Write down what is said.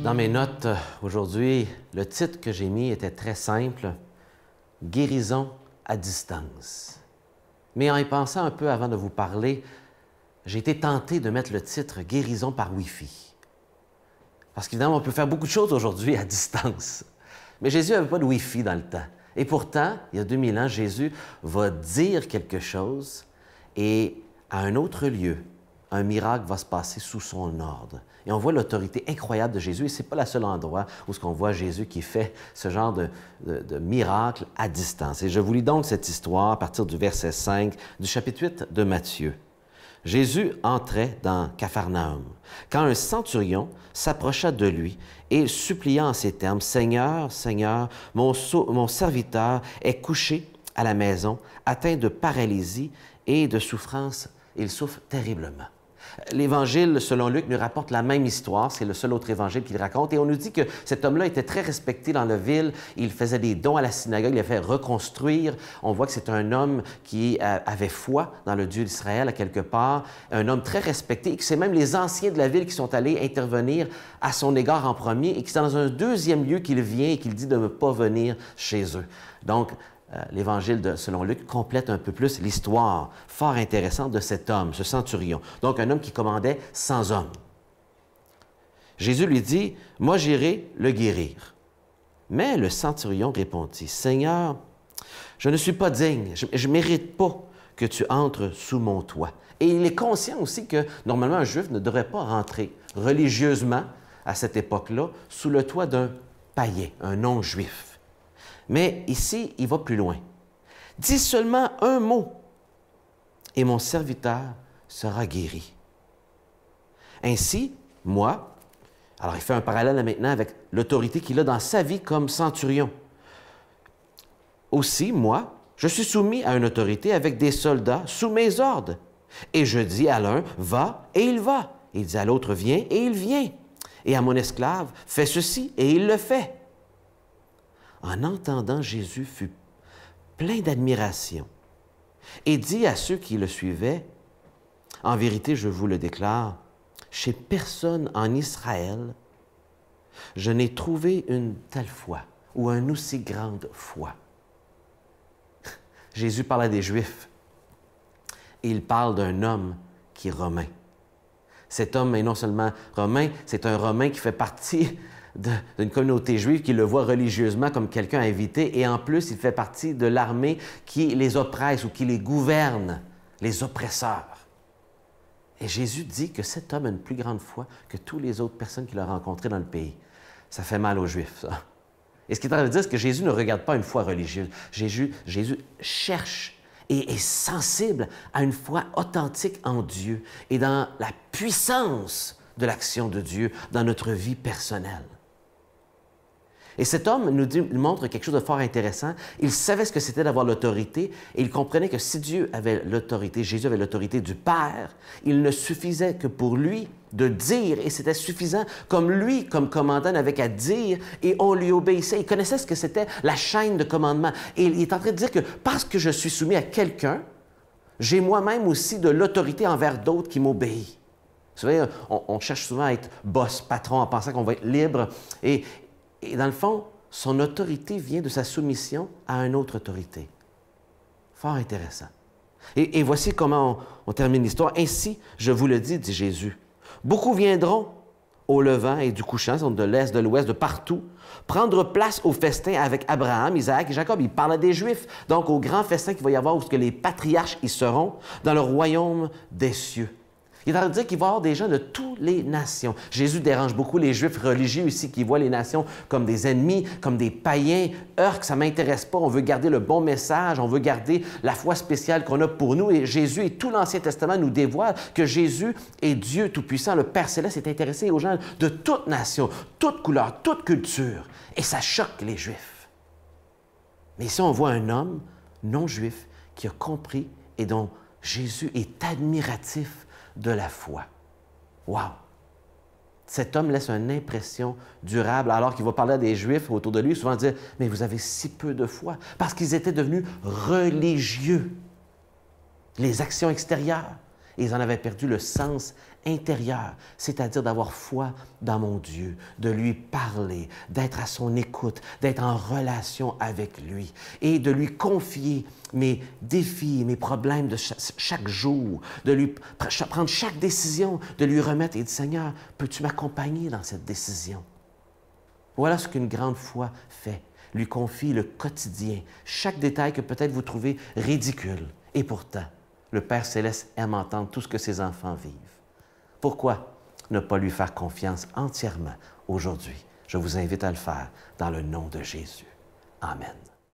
Dans mes notes aujourd'hui, le titre que j'ai mis était très simple, « Guérison à distance ». Mais en y pensant un peu avant de vous parler, j'ai été tenté de mettre le titre « Guérison par Wi-Fi ». Parce qu'évidemment, on peut faire beaucoup de choses aujourd'hui à distance. Mais Jésus n'avait pas de Wi-Fi dans le temps. Et pourtant, il y a 2000 ans, Jésus va dire quelque chose et à un autre lieu, un miracle va se passer sous son ordre. Et on voit l'autorité incroyable de Jésus. Et ce n'est pas le seul endroit où on voit Jésus qui fait ce genre de miracle à distance. Et je vous lis donc cette histoire à partir du verset 5 du chapitre 8 de Matthieu. Jésus entrait dans Capharnaüm, quand un centurion s'approcha de lui et supplia en ces termes, « Seigneur, Seigneur, mon serviteur est couché à la maison, atteint de paralysie et de souffrance. Il souffre terriblement. » L'Évangile, selon Luc, nous rapporte la même histoire. C'est le seul autre évangile qu'il raconte. Et on nous dit que cet homme-là était très respecté dans la ville. Il faisait des dons à la synagogue. Il a fait reconstruire. On voit que c'est un homme qui avait foi dans le Dieu d'Israël, à quelque part. Un homme très respecté. Et que c'est même les anciens de la ville qui sont allés intervenir à son égard en premier. Et que c'est dans un deuxième lieu qu'il vient et qu'il dit de ne pas venir chez eux. Donc, l'Évangile, selon Luc, complète un peu plus l'histoire fort intéressante de cet homme, ce centurion. Donc, un homme qui commandait 100 hommes. Jésus lui dit, « Moi, j'irai le guérir. » Mais le centurion répondit, « Seigneur, je ne suis pas digne, je ne mérite pas que tu entres sous mon toit. » Et il est conscient aussi que, normalement, un Juif ne devrait pas rentrer religieusement, à cette époque-là, sous le toit d'un païen, un non-juif. Mais ici, il va plus loin. « Dis seulement un mot, et mon serviteur sera guéri. » Ainsi, moi, alors il fait un parallèle maintenant avec l'autorité qu'il a dans sa vie comme centurion. Aussi, moi, je suis soumis à une autorité avec des soldats sous mes ordres. Et je dis à l'un, « Va » et il va. Il dit à l'autre, « Viens » et il vient. Et à mon esclave, « Fais ceci » et il le fait. En entendant, Jésus fut plein d'admiration et dit à ceux qui le suivaient, « En vérité, je vous le déclare, chez personne en Israël, je n'ai trouvé une telle foi ou une aussi grande foi. » Jésus parle à des Juifs et il parle d'un homme qui est romain. Cet homme est non seulement romain, c'est un Romain qui fait partie d'une communauté juive qui le voit religieusement comme quelqu'un à éviter, et en plus, il fait partie de l'armée qui les oppresse ou qui les gouverne, les oppresseurs. Et Jésus dit que cet homme a une plus grande foi que toutes les autres personnes qu'il a rencontrées dans le pays. Ça fait mal aux Juifs, ça. Et ce qu'il est en train de dire, c'est que Jésus ne regarde pas une foi religieuse. Jésus cherche et est sensible à une foi authentique en Dieu et dans la puissance de l'action de Dieu dans notre vie personnelle. Et cet homme nous montre quelque chose de fort intéressant. Il savait ce que c'était d'avoir l'autorité et il comprenait que si Dieu avait l'autorité, Jésus avait l'autorité du Père, il ne suffisait que pour lui de dire, et c'était suffisant, comme lui, comme commandant, n'avait qu'à dire, et on lui obéissait. Il connaissait ce que c'était la chaîne de commandement. Et il est en train de dire que parce que je suis soumis à quelqu'un, j'ai moi-même aussi de l'autorité envers d'autres qui m'obéissent. Vous savez, on cherche souvent à être boss, patron, en pensant qu'on va être libre. Et dans le fond, son autorité vient de sa soumission à une autre autorité. Fort intéressant. Et voici comment on termine l'histoire. « Ainsi, je vous le dis, dit Jésus, beaucoup viendront au levant et du couchant, de l'est, de l'ouest, de partout, prendre place au festin avec Abraham, Isaac et Jacob. » Il parle des Juifs. Donc, au grand festin qu'il va y avoir où les patriarches y seront dans le royaume des cieux. Il est en train de dire qu'il va y avoir des gens de toutes les nations. Jésus dérange beaucoup les Juifs religieux ici qui voient les nations comme des ennemis, comme des païens. Que ça ne m'intéresse pas. On veut garder le bon message. On veut garder la foi spéciale qu'on a pour nous. Et Jésus et tout l'Ancien Testament nous dévoilent que Jésus est Dieu Tout-Puissant. Le Père Céleste est intéressé aux gens de toute nation, toute couleur, toute culture. Et ça choque les Juifs. Mais ici, on voit un homme non-juif qui a compris et dont Jésus est admiratif de la foi. Wow! Cet homme laisse une impression durable alors qu'il va parler à des Juifs autour de lui, souvent dire « Mais vous avez si peu de foi » parce qu'ils étaient devenus religieux. Les actions extérieures Et ils en avaient perdu le sens intérieur, c'est-à-dire d'avoir foi dans mon Dieu, de lui parler, d'être à son écoute, d'être en relation avec lui et de lui confier mes défis, mes problèmes de chaque jour, de lui prendre chaque décision, de lui remettre et dire, Seigneur, peux-tu m'accompagner dans cette décision? Voilà ce qu'une grande foi fait, lui confie le quotidien, chaque détail que peut-être vous trouvez ridicule. Et pourtant, le Père Céleste aime entendre tout ce que ses enfants vivent. Pourquoi ne pas lui faire confiance entièrement aujourd'hui? Je vous invite à le faire dans le nom de Jésus. Amen.